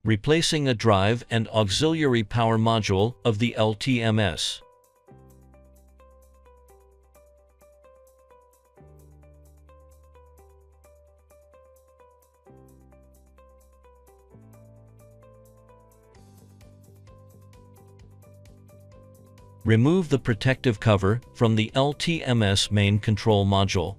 Replacing a drive and auxiliary power module of the LTMS. Remove the protective cover from the LTMS main control module.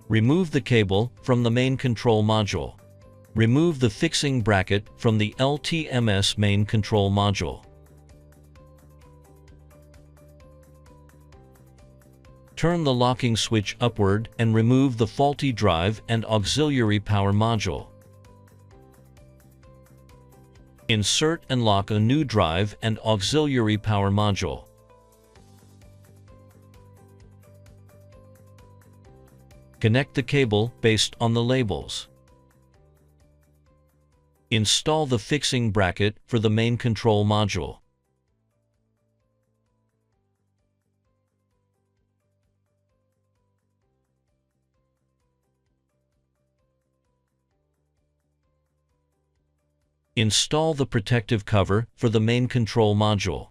Remove the cable from the main control module. Remove the fixing bracket from the LTMS main control module. Turn the locking switch upward and remove the faulty drive and auxiliary power module. Insert and lock a new drive and auxiliary power module. Connect the cable based on the labels. Install the fixing bracket for the main control module. Install the protective cover for the main control module.